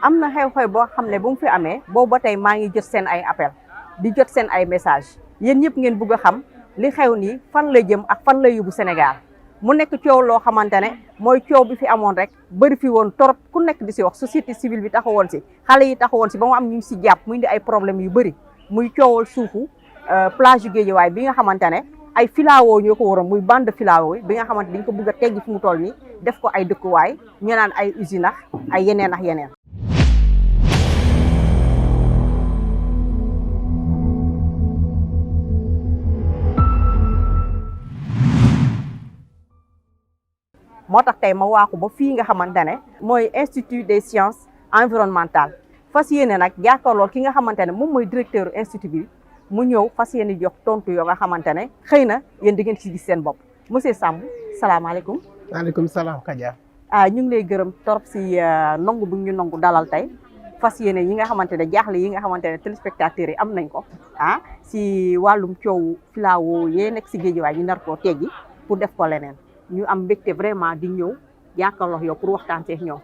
am na xew-xew boo xam ne bu mu fi amee boobu ba tey maa ngi jot seen ay appel di jot seen ay message yéen ñëpp ngeen bëgg a xam li xew nii fan la jëm ak fan la yóbbu Sénégal mu nekk coow loo xamante ne mooy coow bi fi amoon rek bëri fi woon torop ku nekk di si wax société civile bi taxawoon si xale yi taxawoon si ba mu am ñu si jàpp muy indi ay problème yu bëri muy coowal suufu plage yu Guédiawaye bi nga xamante ne ay filao ñoo ko waroon muy bande filao bi nga xamante dañ ko bëgg a teggi fi mu toll nii def ko ay dëkkuwaay ñu naan ay usine ak ay yeneen ak yeneen. moo tax tey ma waaxu ba fii nga xamante ne mooy institut des sciences environnementales fas yéene nag jàkkaarloo ki nga xamante ne moom mooy directeur institut bi mu ñëw fas yéene jox tontu yoo nga xamante ne xëy na yéen di ngeen ci gis seen bopp monsieur Samb salaamaaleykum. waaleykum salaam Kadia. ñu ngi lay gërëm torop si nangu bu ñu nangu dalal tey fas yéene yi nga xamante ne jaaxle yi nga xamante ne téléspectateurs yi am nañ ko si wàllum coow filao yee nekk si Guédiawaye ñu nar koo teggi pour def ko leneen. ñu am mbégte vraiment di ñëw jàkkaarloo yow pour waxtaan seeg ñoom.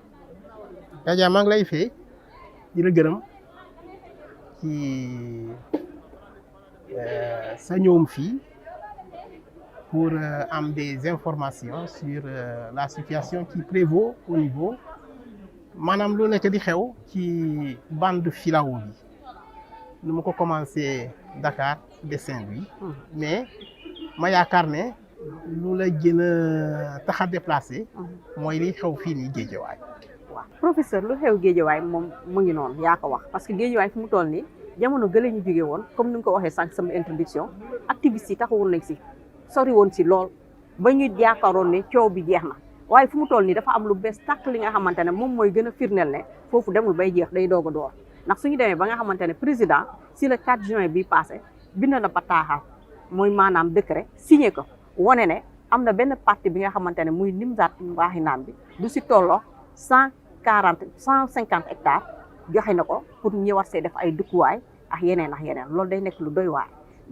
Kadia maa ngi lay fay di la gërëm ci sa ñëwum fii pour am des informations sur la situation qui prévaut au niveau maanaam lu nekk di xew ci bande filao bi nu ma ko commencé Dakar de Saint-Louis mais ma yaakaar ne lu la gën a tax a déplacé mooy li xew fii nii Guédiawaye. waaw professeur lu xew Guédiawaye moom mu ngi noonu yaa ko wax parce que Guédiawaye fi mu toll nii jamono gële ñu jóge woon comme ni nga ko waxee sànq sama introduction activistes yi taxawoon nañ si sori woon si lool ba ñu yaakaaroon ne coow bi jeex na waaye fi mu toll nii dafa am lu bees tàkk li nga xamante ne moom mooy gën a firndeel ne foofu demul bay jeex day doog a door ndax suñu demee ba nga xamante ne président si le 4 juin bi passé bind na bataaxal mooy maanaam décret signé ko. wane ne am na benn partie bi nga xamante ne muy Nimzaat Wakhinane bi du si tolloo 150 hectares joxe na ko pour ñu war see def ay dëkkuwaay ak yeneen loolu day nekk lu doy waar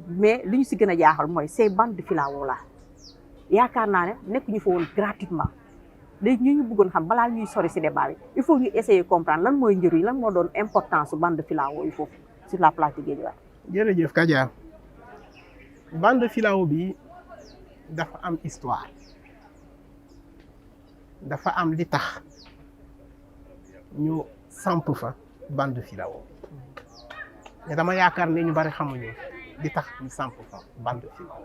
mais li ñu si gën a jaaxal mooy ces bandes de filao la yaakaar naa ne nekk ñu fa woon gratuitement léegi ñu bëggoon xam balaa ñuy sori si débat bi il faut ñu essayer comprendre lan mooy njëriñ lan moo doon importance su bande de filao yi foofu sur la plage de Guédiawaye. jërëjëf Kadia bande de filao bi. dafa am histoire dafa am li tax ñu samp fa bande filao mais dama yaakaar ne ñu bari xamuñu li tax ñu samp fa bande filao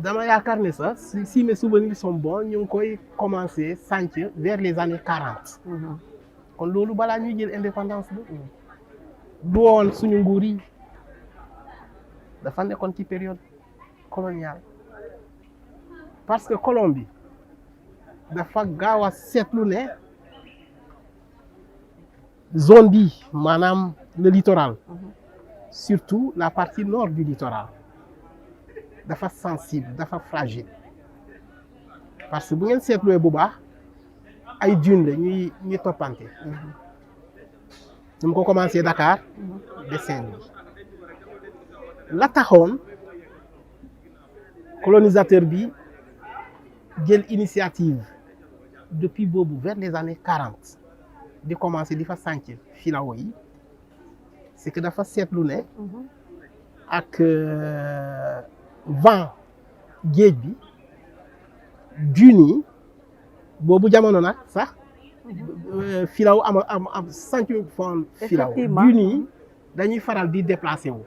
dama yaakaar ne sax si mes souvenirs sont bons ñu ngi koy commencé sànc vers les années 40 kon loolu balaa ñuy jël indépendance bi du woon suñu nguur yi dafa nekkoon ci période coloniale parce que colon bi dafa gaaw a seetlu ne zone bi maanaam le littoral surtout la partie nord du littoral dafa sensible dafa fragile parce que bu ngeen seetluwee bu baax ay dunes la ñuy toppante ñu mu ko commencé Dakar de Saint-Louis la taxoon colonisateur bi jël initiative depuis boobu vers les années 40 di commencer di fa sànc filao yi c'est que dafa seetlu ne ak vent géej bi dunes yi boobu jamono nag sax filao am sànc fond filao dunes yi dañuy faral di déplacer wu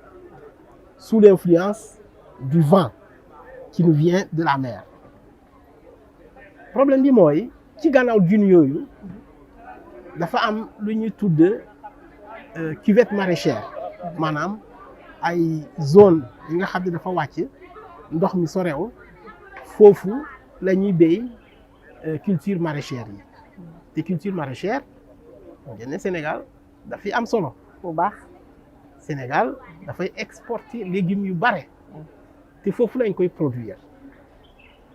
sous l'influence du vent qui nous vient de la mer problème bi mooy ci gannaaw dunes yooyu dafa am lu ñuy tudd cuvette maraîchère maanaam ay zone yi nga xam ne dafa wàcc ndox mi sorew foofu la ñuy béy culture maraîchère yi te culture maraîchère ngeen ne Sénégal dafay am solo bu baax Sénégal dafay exporter légumes yu bare te foofu lañ koy produire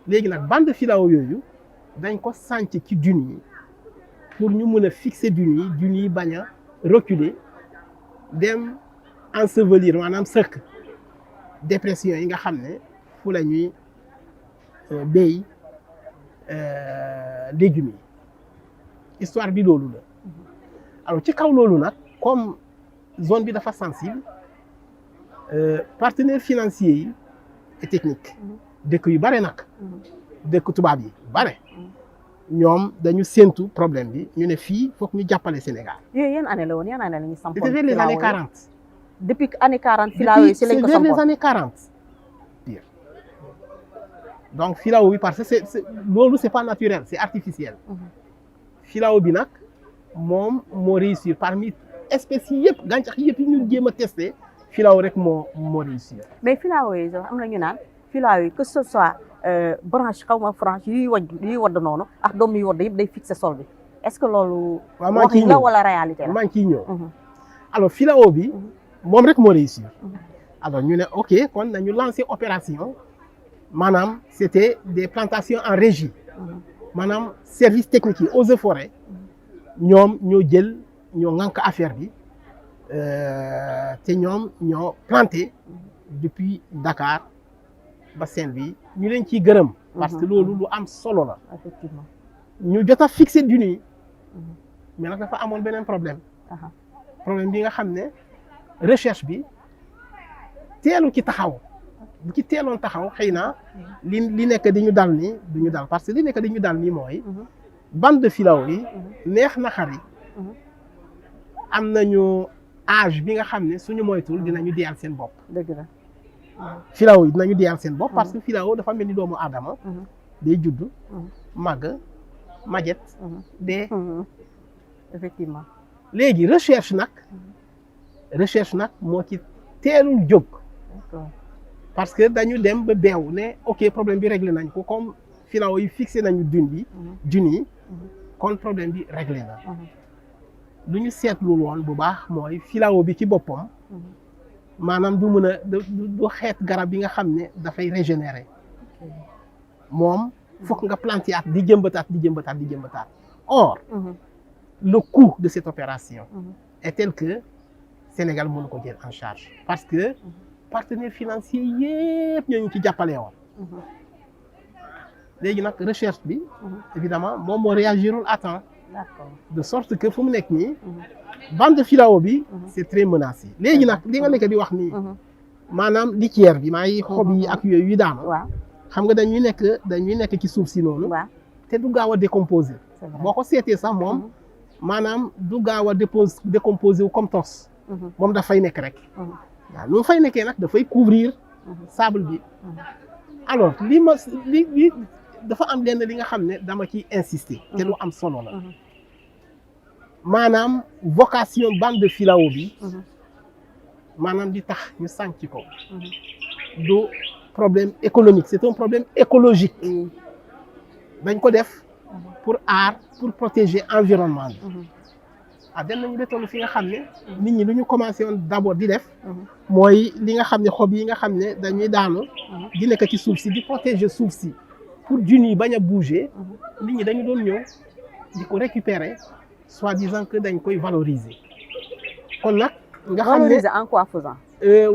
léegi nag bande filao yooyu dañ ko sànc ci dunes yi pour ñu mën a fixer dunes yi bañ a reculer dem ensevelir maanaam sëkk dépression yi nga xam ne fu la ñuy béy légumes yi histoire bi loolu la alors ci kaw loolu nag comme zone bi dafa sensible partenaires financiers yi et techniques dëkk yu bare nag dëkk tubaab yi bare ñoom dañu séentu problème bi ñu ne fii foog ñu jàppale Sénégal. yooyu yan année la woon yan année la ñu sampoon. c'était vers les années 40. depuis année 40 filao yi si lañ ko sampoon vers les années 40. donc filao bi parce que c'est loolu c'est pas naturel c'est artificiel. filao bi nag moom moo réussir parmi espèces yi yëpp gàncax yëpp yi ñu jéem a testé filao rek moo réussir. mais filao yi sax am na ñu naan filao yi que ce soit branche xaw ma branche yuy wadd noonu ak doom yuy wadd yëpp day fixé sol bi est-ce que loolu. waaw maa ngi ciy wax la wala réalité la. maa ngi ciy ñëw. alors filao bi moom rek moo réussir. alors ñu ne ok kon nañu lancer opération maanaam c'était des plantations en régie. maanaam service technique yi eaux et forêts ñoom ñoo jël ñoo ŋànk affaire bi te ñoom ñoo planté depuis Dakar ba Saint-Louis ñu leen ciy gërëm. parce que loolu lu am solo la. effectivement ñu jot a fixé dune yi mais nag dafa amoon beneen problème. problème bi nga xam ne recherche bi teelu ci taxaw. bu ci teeloon taxaw xëy na li nekk di ñu dal nii du ñu dal parce que li nekk di ñu dal nii mooy bande de filao yi neex na xar yi am nañu âge bi nga xam ne suñu moytul dinañu deyal seen bopp. dëgg la. filao yi dinañu deyal seen bopp parce que filao dafa mel ni doomu aadama day judd màgg majet dee. effectivement léegi recherche nag moo ci teelul jóg. parce que dañu dem ba beew ne ok problème bi réglé nañ ko comme filao yi fixé nañu dune yi kon problème bi réglé na. lu ñu seetlu woon bu baax mooy filao bi ci boppam maanaam du mën a du xeet garab yi nga xam ne dafay régénérer moom foog nga planter at di jëmbataat or le coût de cette opération est tel que Sénégal mënu ko jël en charge parce que partenaires financiers yëpp ñoo ñu ci jàppale woon léegi nag recherche bi évidemment moom moo réagirul à temps. d'accord. de sorte que fu mu nekk nii bande de filao bi c'est très menacé léegi nag li nga nekk di wax nii maanaam litière bi maay xob yi ak yooyu yu daanu xam nga dañuy nekk ci suuf si noonu te du gaaw a décomposé boo ko seetee sax moom maanaam du gaaw a décomposé wu comme tos moom dafay nekk rek waaw lu fay nekkee nag dafay couvrir sable bi alors li dafa am lenn li nga xam ne dama ciy insister te lu am solo la maanaam vocation bande de filao bi maanaam di tax ñu sànc ko du problème économique c'est un problème écologique dañ ko def pour protéger environnement bi dem nañu ba toll fi nga xam ne nit ñi lu ñu commencé woon d'abord di def mooy li nga xam ne xob yi nga xam ne dañuy daanu di nekk ci suuf si di protéger suuf si pour dune yi bañ a bouger nit ñi dañu doon ñëw di ko récupérer soi-disant que dañ koy valoriser kon nag nga xam ne valoriser en quoi faisant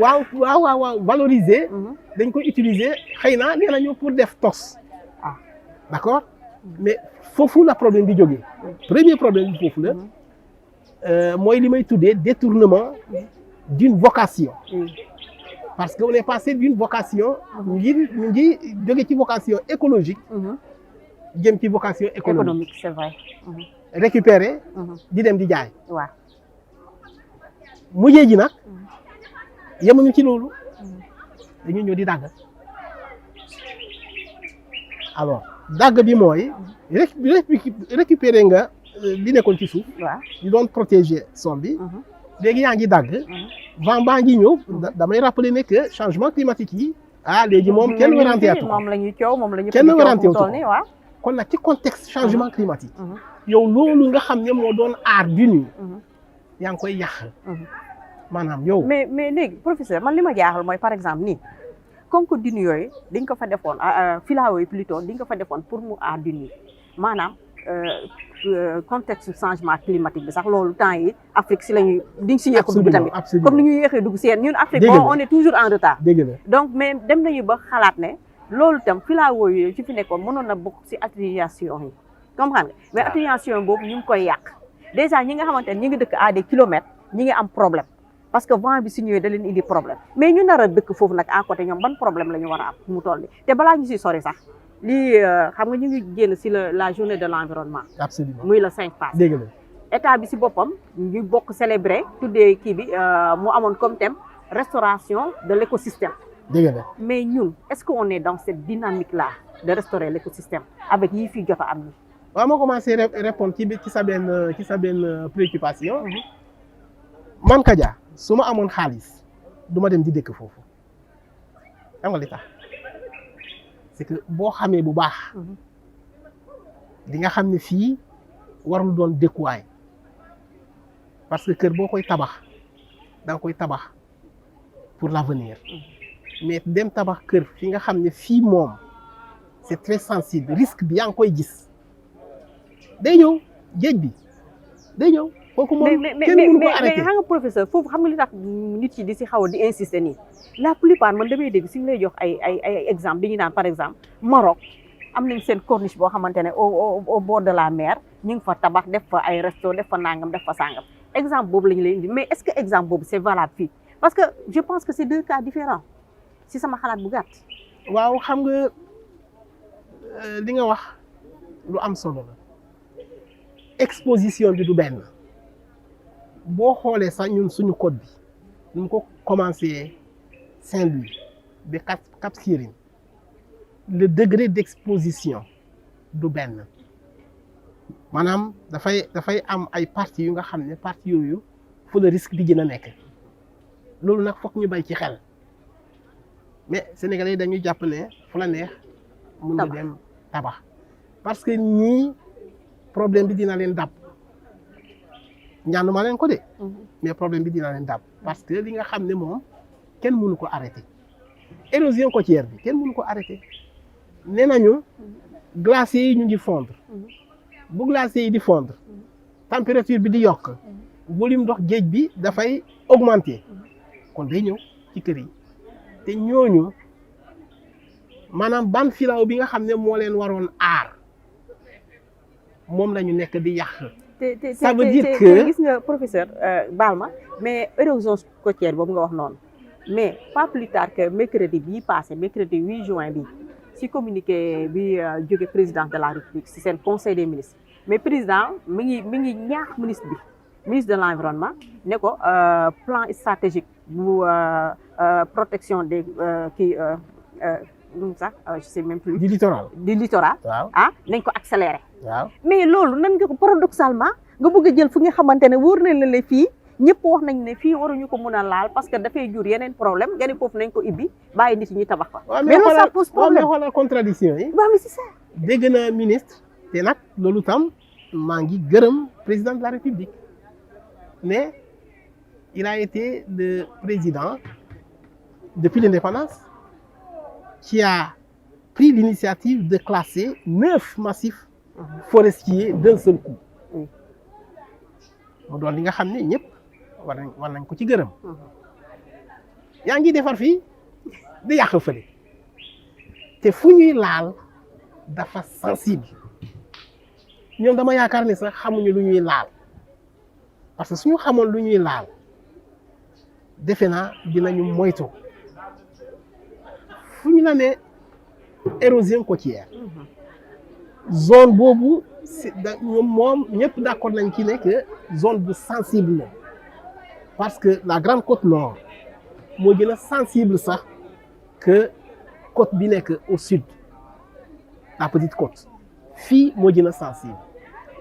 waaw valoriser dañ koy utiliser xëy na nee nañu pour def tos d'accord mais foofu la problème bi jógee premier problème bi foofu la mooy li may tuddee détournement d'une vocation parce que on est passé d'une vocation ñu ngi jóge ci vocation écologique jëm ci vocation économique c'est vrai récupérer di dem di jaay waaw mujjee ji nag yemuñu ci loolu dañu ñëw di dagg alors dagg bi mooy récupérer nga li nekkoon ci suuf di doon protéger sol bi léegi yaa ngi dagg vent baa ngi ñëw damay rappeler ne que changement climatique yi léegi moom kenn waranteetu moom la ñuy coow moom la ñu kenn waranteetu waaw kon nag ci contexte changement climatique yow loolu nga xam ne moo doon aar dune yi yaa ngi koy yàq maanaam yow mais léegi professeur man li ma jaaxal mooy par exemple nii comme que dune yooyu dañ ko fa defoon filao yi plutôt dañ ko fa defoon pour mu aar dune yi maanaam contexte changement climatique bi sax loolu temps yi Afrique si lañuy diñ si yéex dugg tamit comme ni ñu yéexee dugg seen ñun Afrique bon on est toujours en retard donc mais dem nañu ba xalaat ne loolu tam filao yooyu ci fi nekkoon mënoon na bokk si atténuation yi comprendre nga mais atténuation boobu ñu ngi koy yàq déjà ñi nga xamante ne ñi ngi dëkk à des kilomètres ñi ngi am problème parce que vent bi su ñëwee da leen indi problème mais ñu nar a dëkk foofu nag à côté ñoom ban problème la ñu war a am mu toll nii te balaa ñu si sori sax lii xam nga ñu ngi génn si la journée de l'environnement. absolument muy le 5 passé. dégg nga état bi si boppam ñu bokk célébrer tuddee kii bi mu amoon comme thème restauration de l'écosystème. dégg nga mais ñun est-ce qu'on est dans cette dynamique là de restaurer l'écosystème avec yi fi jot a am ni waaw ma commencé répondre ci sa benn préoccupation man Kadia su ma amoon xaalis du ma dem di dëkk foofu xam nga li tax c'est que boo xamee bu baax di nga xam ne fii warul doon dëkkuwaay parce que kër boo koy tabax da nga koy tabax pour l'avenir mais dem tabax kër fi nga xam ne fii moom c'est très sensible risque bi yaa ngi koy gis day ñëw géej bi day ñëw kooku moom kenn mënu ko arrêté mais xam nga professeur foofu xam nga li tax nit yi di si xaw a di insister nii la plupart man damay dégg si ñu lay jox ay exemple di ñu naan par exemple Maroc am nañ seen corniche boo xamante ne au bord de la mer ñu ngi fa tabax def fa ay resto def fa nangam def fa sangam exemple boobu la ñu lay indi mais est-ce que exemple boobu c'est valable fii parce que je pense que c'est deux cas différents si sama xalaat bu gàtt. waaw xam nga li nga wax lu am solo la exposition bi du benn boo xoolee sax ñun suñu côte bi ñu mu ko commencé Saint-Louis ba Cap Skirring le degré d'exposition du benn maanaam dafay am ay parties yu nga xam ne parties yooyu fu le risque di gën a nekk loolu nag foog ñu bay ci xel mais Sénégalais yi dañuy jàpp ne fu la neex mun nga dem tabax parce que ñii problème bi dina leen dab ñaanuma leen ko de mais problème bi dina leen dab parce que li nga xam ne moom kenn mënu ko arrêter érosion côtière bi kenn mënu ko arrêter nee nañu glaciers yi ñu ngi fondre bu glaciers yi di fondre température bi di yokk volume ndox géej bi dafay augmenter kon day ñëw ci kër yi te ñooñu maanaam ban filao bi nga xam ne moo leen waroon aar moom la ñu nekk di yàq. ça veut dire que gis nga professeur baal ma mais érosion côtière boobu nga wax noonu mais pas plus tard que mercredi bii passé mercredi 8 juin bi si communiqué bi jóge président de la République si seen conseil des ministres mais président mi ngi ñaax ministre de l'environnement ne ko plan stratégique bu protection des kii sax je sais même plus. du littoral. waaw ah nañ ko accélérer. waaw mais loolu nan nga ko paradoxalement nga bëgg a jël fu nga xamante ne wóor nañ la fii ñëpp wax nañ ne fii waruñu ko mun a laal parce que dafay jur yeneen problème nga ne foofu nañ ko ibbi bàyyi nit ñi tabax fa. mais loolu ça pose problème mais xoolal contradiction yi. waaw mais c'est ça. dégg na ministre te nag loolu tam maa ngi gërëm président de la République mais il a été le président depuis l'indépendance qui a pris l'initiative de classer 9 massifs forestiers d'un seul coup. mu doon li nga xam ne ñëpp war nañ ko ci gërëm. yaa ngi defar fii di yàq fële te fu ñuy laal dafa sensible ñoom dama yaakaar ne sax xamuñu lu ñuy laal parce que suñu xamoon lu ñuy laal defe naa dinañu moytu fu ñu la ne érosion côtière zone boobu ñoom moom ñëpp d'accord nañ ci ne que zone bu sensible la parce que la grande côte nord moo gën a sensible sax que côte bi nekk au sud la petite côte fii moo gën a sensible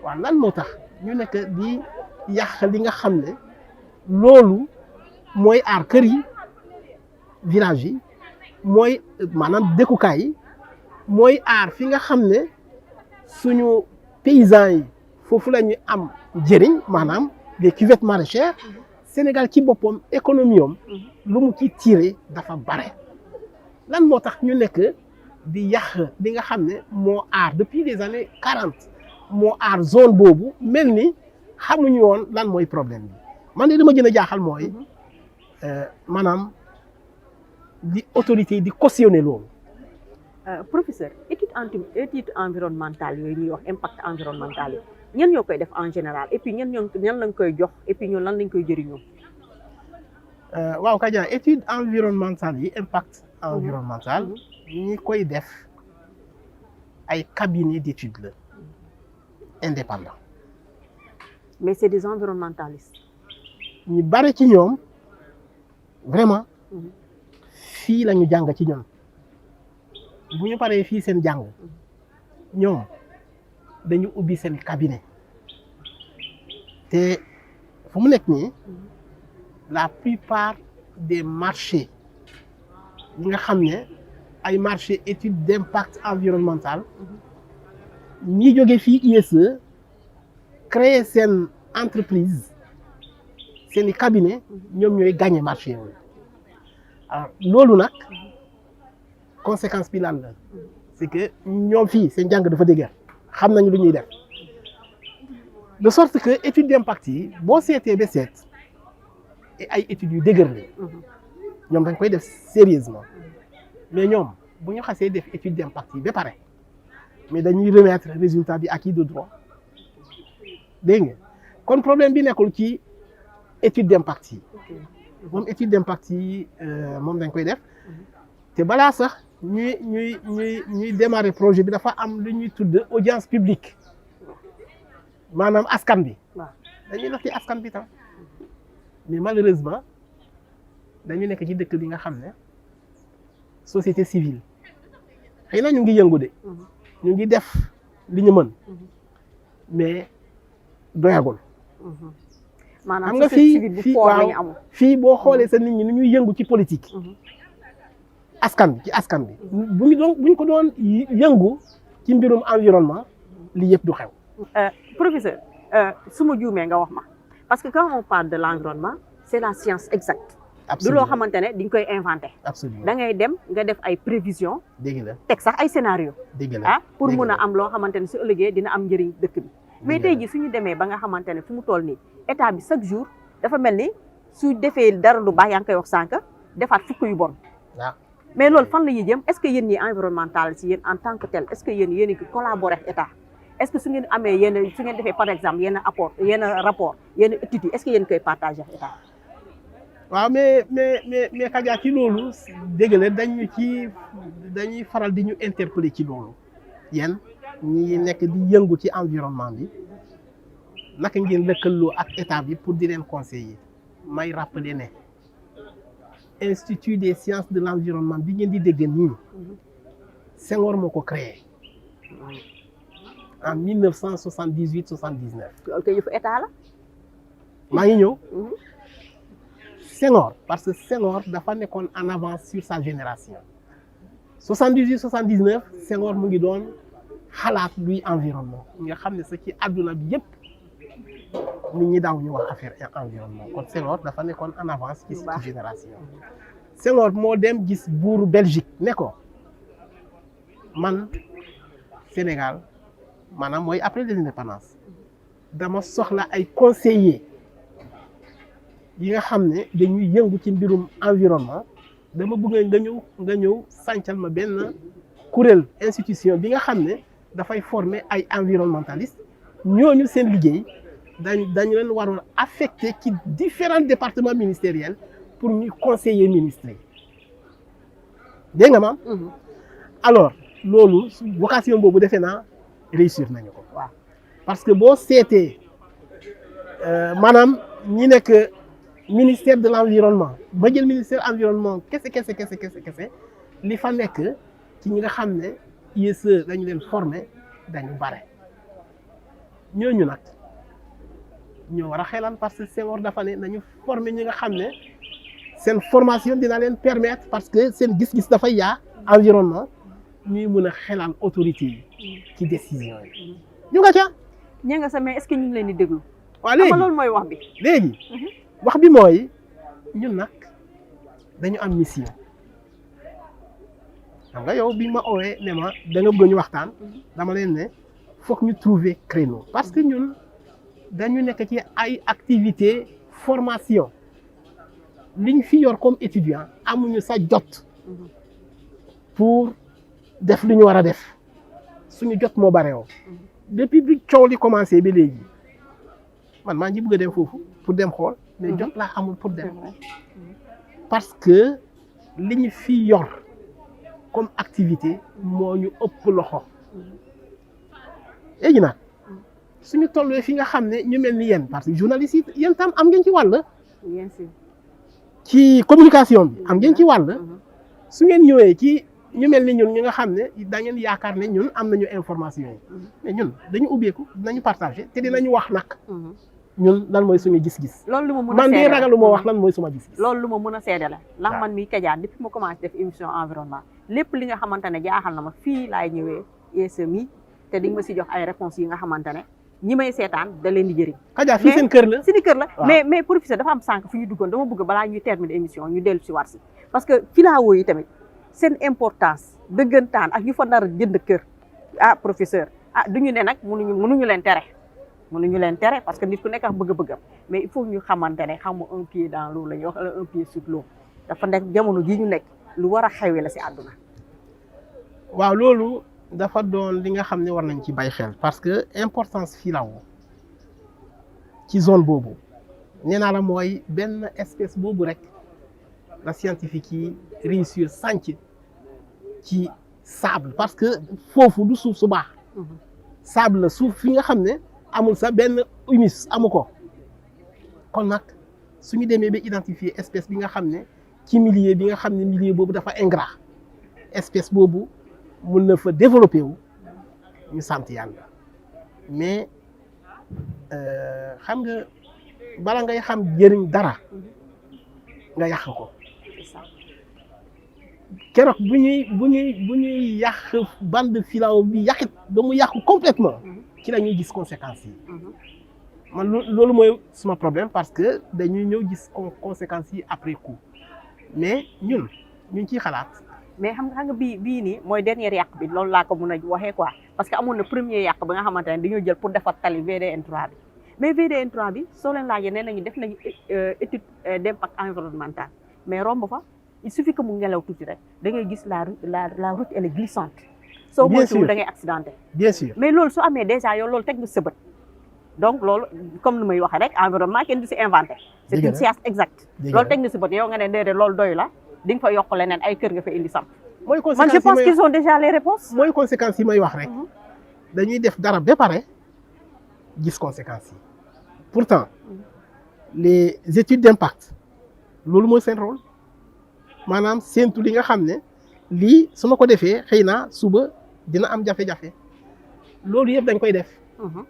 waaw lan moo tax ñu nekk di yàq li nga xam ne loolu mooy aar kër yi village yi mooy maanaam dëkkukaay yi mooy aar fi nga xam ne suñu paysans yi foofu la ñu am njëriñ maanaam des cuvettes maraîchères Sénégal ci boppam économie am lu mu ci tiré dafa bare lan moo tax ñu nekk di yàq li nga xam ne moo aar depuis les années 40 moo aar zone boobu mel ni xamuñu woon lan mooy problème bi man de li ma gën a jaaxal mooy maanaam di autorité yi di cautionner loolu professeur étude environnementale yooyu ñuy wax impact environnemental yi ñan ñoo koy def en général et puis ñan lañ koy jox et puis ñun lan lañ koy jëriñoo. waaw Kaja étude environnementale yi impact environnemental ñi koy def ay cabinet d'étude la indépendant. mais c'est des environnementalistes. ñu bare ci ñoom vraiment fii la ñu jàng ci ñoom bu ñu paree fii seen jàng ñoom dañu ubbi seen cabinet te fu mu nekk nii la plupart des marchés yi nga xam ne ay marché étude d'impact environnemental ñi jóge fii ISE créer seen entreprise seen i cabinet ñoom ñooy gagné marché yooyu alors loolu nag conséquence bi lan la c'est que ñoom fii seen jàng dafa dëgër xam nañu lu ñuy def de sorte que étude d'impact yi boo seetee ba seet ay études yu dëgër la ñoom dañ koy def sérieusement mais ñoom bu ñu xasee def étude d'impact yi ba pare mais dañuy remettre résultat bi acquis de droit dégg nga kon problème bi nekkul ci étude d'impact yi moom étude d'impact yi moom dañ koy def te balaa sax ñuy démarrer projet bi dafa am lu ñuy tudd audience publique maanaam askan bi dañuy def ci askan bi tam mais malheureusement dañu nekk ci dëkk bi nga xam ne société civile xëy na ñu ngi yëngu de ñu ngi def li ñu mën mais doyagul. maanaam xam nga fii boo xoolee sa nit ñi ni ñuy yëngu ci politique askan bi bu ñu ko doon yëngu ci mbirum environnement li yëpp du xew. professeur su ma juumee nga wax ma parce que quand on parle de l'environnement c'est la science exacte. du loo xamante ne di nga koy inventé. absolument da ngay dem nga def ay prévisions. dégg la teg sax ay scénario dégg la pour mun a am loo xamante ne su ëllëgee dina am njëriñ dëkk bi. mais tey jii suñu demee ba nga xamante ne fu mu toll nii état bi chaque jour dafa mel ni su defee dara lu baax yaa ngi koy wax sànq defaat fukk yu bon. waaw mais loolu fan la ñuy jëm est-ce que yéen ñi environnemental si yéen en tant que tel est-ce que yéen a ngi collaborer ak état est-ce que su ngeen amee su ngeen defee par exemple yenn rapport yenn études yi est-ce que yéen koy partager ak état. waaw mais Kaja ci loolu dégg la dañuy faral di ñu interpeller ci loolu yéen ñi nekk di yëngu ci environnement bi naka ngeen lëkkaloo ak état bi pour di leen conseiller may rappeler ne institut des sciences de l'environnement bi ngeen di dégg nii Senghor moo ko créé en 1978-79. loolu kay yëfu état la. maa ngi ñëw. Senghor parce que Senghor dafa nekkoon en avance sur sa génération 78-79 Senghor mu ngi doon xalaat luy environnement nga xam ne sax ci àdduna bi yëpp nit ñi daaw ñu wax affaire environnement kon Senghor dafa nekkoon en avance ci génération Senghor moo dem gis buuru Belgique ne ko man Sénégal maanaam mooy après l'indépendance dama soxla ay conseillers yi nga xam ne dañuy yëngu ci mbirum environnement dama bëgg nga ñëw sàncal ma benn kuréel institution bi nga xam ne dafay former ay environnementalistes ñooñu seen liggéey dañu leen waroon affecté ci différents départements ministériels pour ñuy conseiller ministres yi dégg nga maam. alors loolu vocation boobu defe naa réussir nañu ko. waaw parce que boo seetee maanaam ñi nekk. ministère de l'environnement ba jël ministère environnement kese li fa nekk ci ñi nga xam ne ISE dañu leen former dañu bare ñooñu nag ñoo war a xelaan parce que Senghor dafa ne nañu former ñi nga xam ne seen formation dina leen permettre parce que seen gis-gis dafa yaa environnement ñuy mën a xelaan autorité yi ci décision yi ñu nga ca. ña nga sa mais est-ce que ñu ngi leen di déglu. waaw léegi loolu mooy wax bi léegi. wax bi mooy ñun nag dañu am mission xam nga yow bi ma oowee ne ma da nga bëgg ñu waxtaan dama leen ne foog ñu trouver créneau parce que ñun dañu nekk ci ay activité formation liñ fi yor comme étudiant amuñu sa jot pour def li ñu war a def suñu jot moo bare woo depuis bi coow li commencé ba léegi man maa ngi bëgg a dem foofu pour dem xool mais jot laa amul pour dem parce que li ñu fi yor comme activité moo ñu ëpp loxo léegi nag suñu tollee fi nga xam ne ñu mel ni yéen parce que journaliste yi yéen tam am ngeen ci wàll bien sûr ci communication bi am ngeen ci wàll su ngeen ñëwee ci ñu mel ni ñun ñi nga xam ne da ngeen yaakaar ne ñun am nañu information yi mais ñun dañu ubbeeku dinañu partager te dinañu wax nag ñun lan mooy suñu gis-gis. loolu lu ma mën a man seede de ragalu ma wax lan mooy suma gis-gis. loolu lu ma mën a seede la ndax waaw. man mi Kaja depuis ma commencé def émission environnement lépp li nga xamante ne jaaxal na ma fii laay ñëwee ESMI te di nga ma si jox ay réponses yi nga xamante ne ñi may seetaan da leen di jëriñ. Kaja fii mais- seen kër la. si di kër la waaw. mais professeur dafa am sànq fu ñu duggoon dama bëgg balaa ñuy terminer émission ñu dellu si waat si parce que filao yi tamit seen importance dëggantaan ak ñu fa nar a jënd kër ah professeur ah duñu ne nag mënuñu leen tere parce que nit ku nekk ak bëgg-bëggam mais il faut ñu xamante ne xam nga un pied dans l'eau la ñuy wax wala un pied sur l'eau dafa nekk jamono jii ñu nekk lu war a xewee la si àdduna. waaw loolu dafa doon li nga xam ne war nañ ci bàyyi xel parce que importance filao ci zone boobu nee naa la mooy benn espèce boobu rek la scientifique yi réussir sànc ci sable parce que foofu du suuf su baax sable la suuf fi nga xam ne amul sa benn humus amu ko kon nag suñu demee ba identifier espèce bi nga xam ne ci milieu bi nga xam ne milieu boobu dafa ingrat espèce boobu mun na fa développer wu ñu sant yàlla mais xam nga bala ngay xam jëriñ dara nga yàq ko keroog bu ñuy yàq bande filao bi yàqit ba mu yàqu complètement ci la ñuy gis conséquences yi man loolu mooy suma problème parce que dañuy ñëw gis conséquences yi après coup mais ñun ñu ciy xalaat. mais xam nga bii nii mooy dernier yàq bi loolu laa ko mën a waxee quoi parce que amoon na premier yàq ba nga xamante ne dañoo jël pour defar tali VDN3 bi mais VDN3 bi soo leen laajee nee nañu def nañu étude d'impact environnemental mais romb fa il suffit que mu ngelaw tuuti rek da ngay gis la route elle est glissante. soo Bien moytuwul sûr. da ngay accidenté. bien sûr mais loolu su amee déjà yow loolu teg nga sëbët donc loolu comme ni may waxee rek environnement kenn du si inventé. c'est Dëgg une la. science exacte. Dëgg loolu la. teg na sëbët yow nga ne déedéet loolu doy la di nga fa yokk leneen ay kër nga fa indi sam. mooy man conséquences je pense yi qu'ils ont déjà les réponses. mooy conséquences yi may wax rek Mhm. dañuy def dara ba pare gis conséquences yi pourtant les études d'impact loolu mooy seen rôle maanaam séentu li nga xam ne lii su ma ko defee xëy na suba dina am jafe-jafe loolu yëpp dañ koy def Mhm.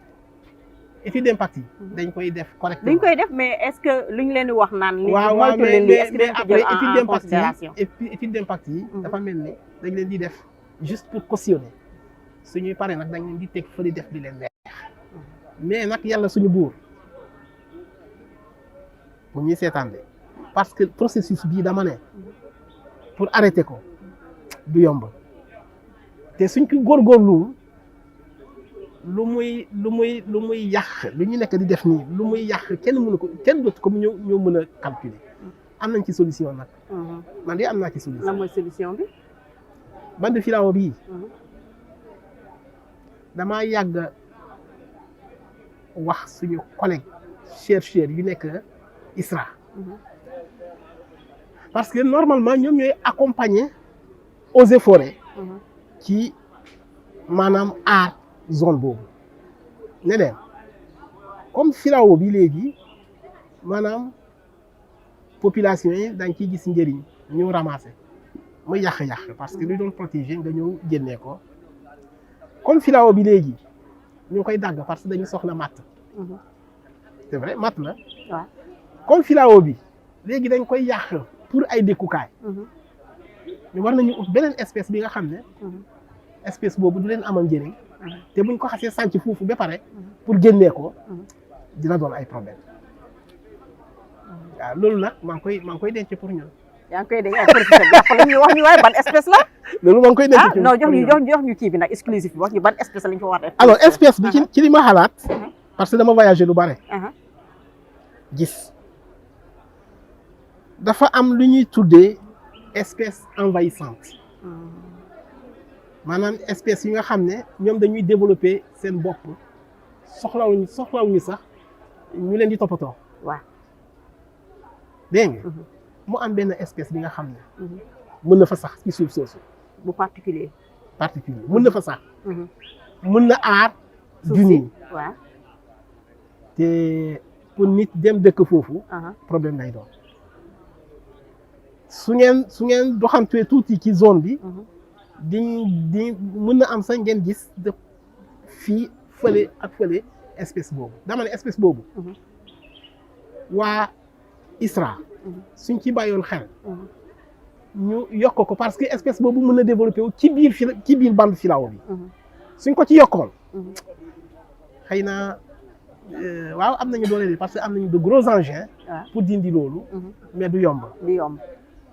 étude d'impact yi dañ koy def correctement. dañ koy def mais est-ce que lu ñu leen di wax naan. li waaw waaw moytu leen lii est-ce que mais dañ ko après jël étude en d'impact considération. yi et puis étude d'impact yi Mhm. dafa mel ni dañ leen di def juste pour cautionner suñuy pare nag dañ leen di teg fa di def di leen neex mais nag yàlla suñu buur mu ñuy seetaan de parce que processus bii dama ne pour arrêter ko du yomb te suñ ko góorgóorlu lu muy yàq lu ñu nekk di def nii lu muy yàq kenn mënu ko kenn dootu ko ñoo mën a calculer am nañ ci solution nag Mhm. man de am naa ci lan solution mooy solution bi. bande filao bii Mhm. damaa yàgg wax suñu collègue chercheurs yu nekk ISRA Mhm. parce que normalement ñoom ñooy accompagner eaux et forêts Mhm. ci maanaam aar zone boobu ne leen comme filao bi léegi maanaam population yi dañ ciy gis njëriñ ñu ramasser muy yàq-yàq parce que lu doon protéger nga ñëw génnee ko comme filao bi léegi ñu ngi koy dagg parce que dañu soxla matt Mhm. c'est vrai matt la waaw. comme filao bi léegi dañ koy yàq pour ay dëkkukaay Mhm. ñu war nañu ut beneen espèce bi nga xam ne Mhm. espèce boobu du leen amal njëriñ Mhm. te buñ ko xasee sànc foofu ba pare pour génnee ko dina doon ay problème waaw loolu nag maa ngi koy denc pour ñun yaa ngi koy dégg ay professeur jàppale ñu wax ñu waaye ban espèce la. loolu maa ngi koy denc ah pour non jox ñun. ñu kii bi nag exclusif bi wax ñu ban espèce lañ fa war a def. alors espèce bi ci li ma xalaat Mhm. parce que dama voyagé lu bare Mhm. gis dafa am lu ñuy tuddee espèce envahissante maanaam espèces yi nga xam ne ñoom dañuy développer seen bopp soxlawuñu sax ñu leen di toppatoo. waaw. dégg nga mu am benn espèce bi nga xam ne mën na fa sax ci suuf soosu. bu particulier mën na fa sax. mën na aar junni. waaw. te pour nit dem dëkk foofu. problème lay doon. su ngeen doxantee tuuti ci zone bi. di mën na am sax ngeen gis de fii fële ak fële espèce boobu dama ne espèce boobu. waa ISRA. suñ ci bàyyoon xel. ñu yokk ko parce que espèce boobu mën na développer wu ci biir bande filao bi. suñ ko ci yokkoon. xëy na waaw am nañu doole parce que am nañu de gros engins. pour dindi loolu. mais du yomb. du yomb.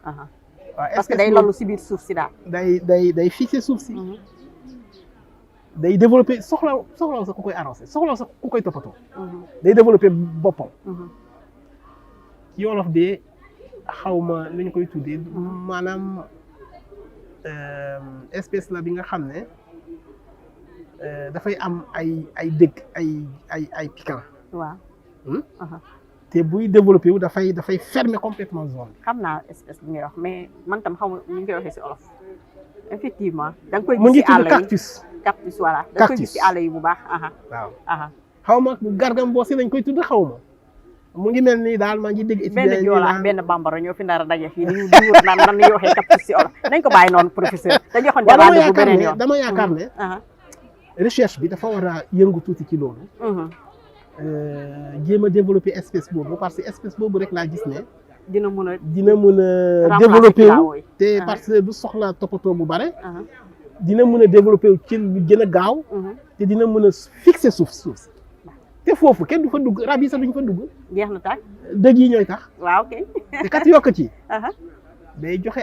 waaw parce que day lalu si biir suuf si daal. day fixer suuf si. day développer soxlaw sax ku koy arrosé soxlaw sax ku koy toppatoo. day développer boppam. ci wolof de xawma lu ñu koy tuddee maanaam espèce la bi nga xam ne dafay am ay dëgg ay piquant. waaw. te buy développé wu dafay fermer complètement zone bi. xam naa espèce bi ngay wax mais man tam xaw ma ñu ngi koy waxee si olof. effectivement da nga koy mu gis ngi si àll tudd yi cactus. cactus voilà. da nga koy gis si àll yi bu baax. waaw. xaw ma gargam boosi lañ koy tudd xaw ma. mu ngi mel ni daal maa ngi dégg. benn Joola benn bambara ñoo fi nar a daje fii ni ñu wut naan nan ñuy waxee cactus si olof nañ ko bàyyi noonu professeur dañu waxoon jaraade bu beneen yoon. dama yaakaar ne recherche bi dafa war a yëngu tuuti ci loolu. jéem a développer espèce boobu parce que espèce boobu rek laa gis ne. dina mën a développer wu te parce que du soxla toppatoo bu bare. dina mën a développer wu ci lu gën a gaaw. te dina mën a fixer suuf si. te foofu kenn du fa dugg rab yi sax duñ fa dugg. jeex na tàkk. dëgg yi ñooy tax. waaw kay. te kat yokk ci. day joxe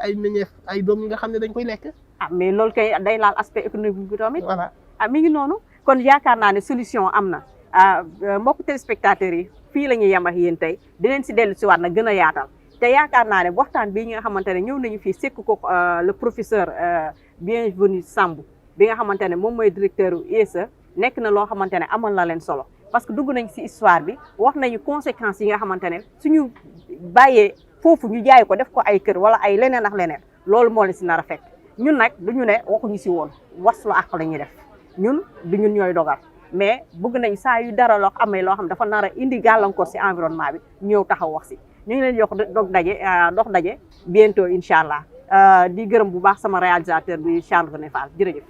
ay meññeef ay doom yi nga xam ne dañ koy lekk. mais loolu kay day laal aspect économique bi tamit. voilà mi ngi noonu. kon yaakaar naa ne solution am na mbokk téléspectateurs yi fii la ñuy yem ak yéen tey dinañ si dellu si waat na gën a yaatal te yaakaar naa ne waxtaan bii nga xamante ne ñëw nañu fii sekk ko le professeur Bienvenu Sambou bi nga xamante ne moom mooy directeur u ISE nekk na loo xamante ne amal na leen solo parce que dugg nañ si histoire bi wax nañu conséquences yi nga xamante ne suñu bàyyee foofu ñu jaay ko def ko ay kër wala ay leneen ak leneen loolu moo leen si nar a fekk ñun nag duñu ne waxuñu si woon waslu àq la ñuy def ñun du ñun ñooy dogal mais bëgg nañ saa yu dara loo amee loo xam dafa nar a indi gàllankoor si environnement bi ñëw taxaw wax si ñu ngi leen yokk dox daje bientôt incha allah di gërëm bu baax sama réalisateur bi Charles René Fall jërëjëf.